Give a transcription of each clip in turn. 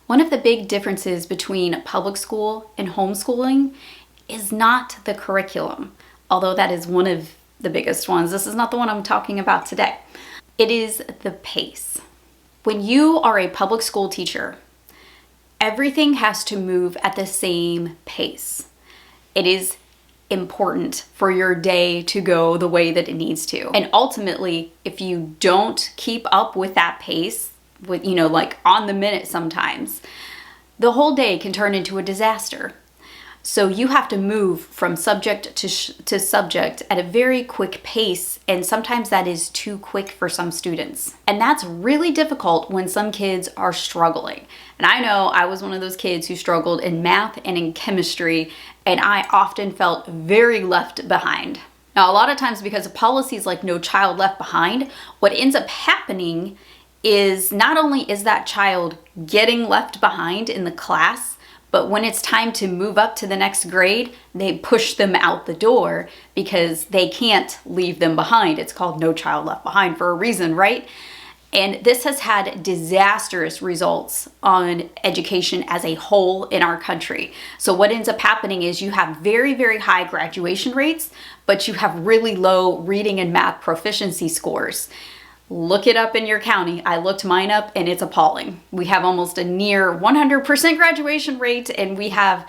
One of the big differences between public school and homeschooling is not the curriculum, although that is one of the biggest ones. This is not the one I'm talking about today. It is the pace. When you are a public school teacher, everything has to move at the same pace. It is important for your day to go the way that it needs to. And ultimately, if you don't keep up with that pace, with, like on the minute sometimes, the whole day can turn into a disaster. So you have to move from subject to subject at a very quick pace, and sometimes that is too quick for some students. And that's really difficult when some kids are struggling. And I know I was one of those kids who struggled in math and in chemistry, and I often felt very left behind. Now, a lot of times because of policies like No Child Left Behind, what ends up happening is not only is that child getting left behind in the class, but when it's time to move up to the next grade, they push them out the door because they can't leave them behind. It's called No Child Left Behind for a reason, right? And this has had disastrous results on education as a whole in our country. So what ends up happening is you have very, very high graduation rates, but you have really low reading and math proficiency scores. Look it up in your county. I looked mine up and it's appalling. We have almost a near 100% graduation rate, and we have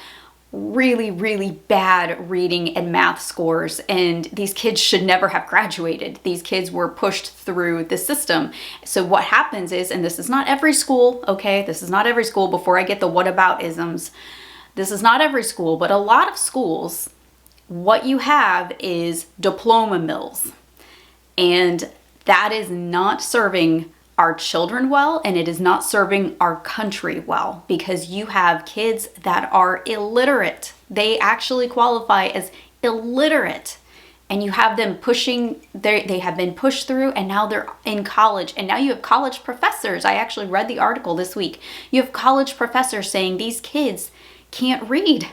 really, really bad reading and math scores. And these kids should never have graduated. These kids were pushed through the system. So what happens is, and this is not every school, okay? This is not every school before I get the whataboutisms. This is not every school, but a lot of schools, what you have is diploma mills. And that is not serving our children well, and it is not serving our country well, because you have kids that are illiterate. They actually qualify as illiterate, and you have them they have been pushed through, and now they're in college, and now you have college professors. I actually read the article this week. You have college professors saying these kids can't read.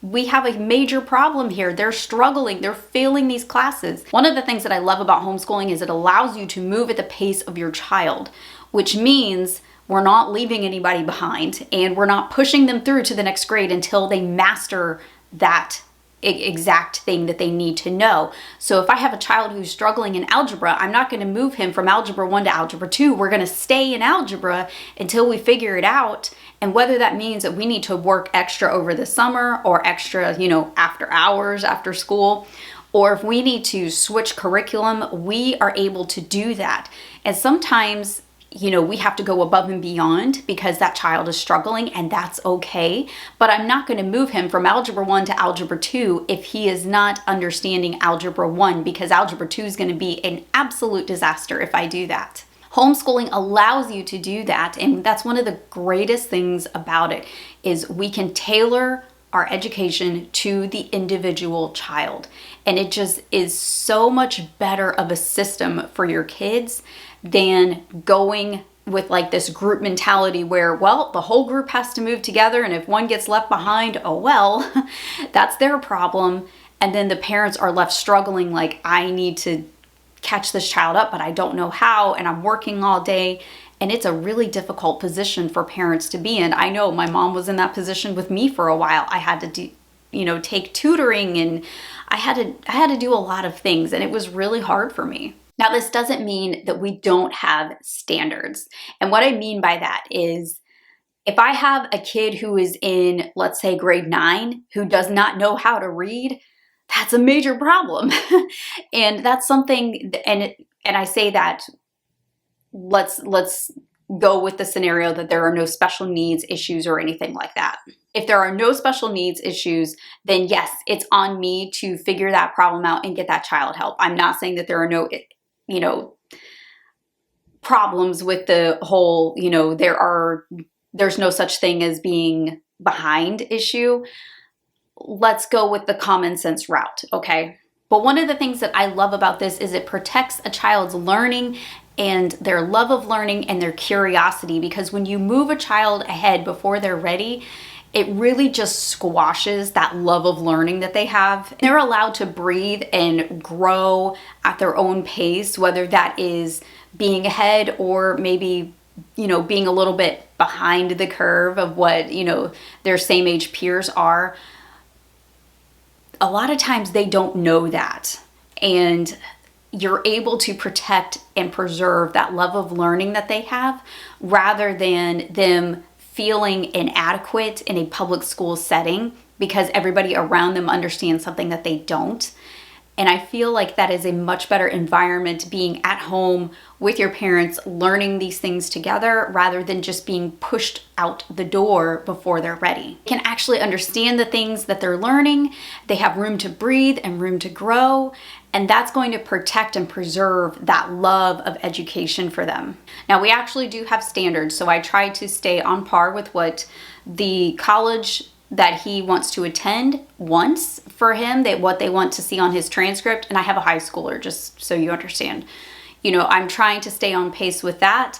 We have a major problem here. They're struggling. They're failing these classes. One of the things that I love about homeschooling is it allows you to move at the pace of your child, which means we're not leaving anybody behind, and we're not pushing them through to the next grade until they master that exact thing that they need to know. So if I have a child who's struggling in algebra, I'm not going to move him from algebra 1 to algebra 2. We're going to stay in algebra until we figure it out. And whether that means that we need to work extra over the summer or extra, after hours, after school, or if we need to switch curriculum, we are able to do that. And sometimes we have to go above and beyond because that child is struggling, and that's okay. But I'm not going to move him from algebra 1 to algebra 2 if he is not understanding algebra 1, because algebra 2 is going to be an absolute disaster if I do that. Homeschooling allows you to do that, and that's one of the greatest things about it, is we can tailor our education to the individual child. And it just is so much better of a system for your kids than going with like this group mentality where, well, the whole group has to move together, and if one gets left behind, oh well, that's their problem. And then the parents are left struggling like, I need to catch this child up, but I don't know how, and I'm working all day. And it's a really difficult position for parents to be in. I know my mom was in that position with me for a while. I had to do, take tutoring, and I had to do a lot of things, and it was really hard for me. Now, this doesn't mean that we don't have standards. And what I mean by that is, if I have a kid who is in, let's say, grade 9, who does not know how to read, that's a major problem. And that's something, and I say that, let's go with the scenario that there are no special needs issues or anything like that. If there are no special needs issues, then yes, it's on me to figure that problem out and get that child help. I'm not saying that there are no, problems with the whole, there's no such thing as being behind issue. Let's go with the common sense route, okay? But one of the things that I love about this is it protects a child's learning and their love of learning and their curiosity, because when you move a child ahead before they're ready, it really just squashes that love of learning that they have. They're allowed to breathe and grow at their own pace, whether that is being ahead or maybe being a little bit behind the curve of what, their same age peers are, a lot of times they don't know that. And you're able to protect and preserve that love of learning that they have, rather than them feeling inadequate in a public school setting because everybody around them understands something that they don't. And I feel like that is a much better environment, being at home with your parents, learning these things together, rather than just being pushed out the door before they're ready. They can actually understand the things that they're learning. They have room to breathe and room to grow. And that's going to protect and preserve that love of education for them. Now, we actually do have standards. So I try to stay on par with what the college that he wants to attend wants for him, what they want to see on his transcript. And I have a high schooler, just so you understand. I'm trying to stay on pace with that,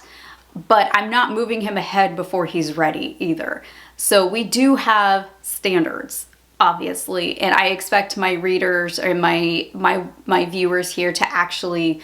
but I'm not moving him ahead before he's ready either. So we do have standards, obviously, and I expect my readers or my viewers here to actually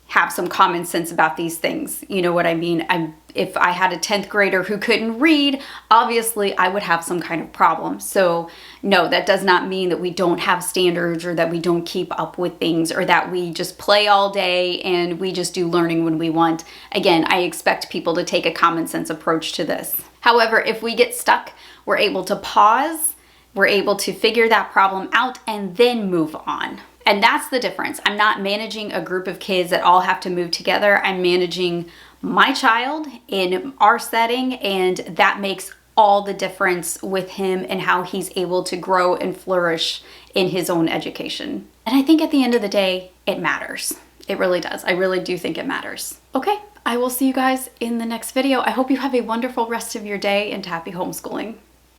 have some common sense about these things. You know what I mean? If I had a 10th grader who couldn't read, obviously I would have some kind of problem. So no, that does not mean that we don't have standards, or that we don't keep up with things, or that we just play all day and we just do learning when we want. Again, I expect people to take a common sense approach to this. However, if we get stuck, we're able to pause, we're able to figure that problem out, and then move on. And that's the difference. I'm not managing a group of kids that all have to move together. I'm managing my child in our setting, and that makes all the difference with him and how he's able to grow and flourish in his own education. And I think at the end of the day, it matters. It really does. I really do think it matters. Okay, I will see you guys in the next video. I hope you have a wonderful rest of your day, and happy homeschooling.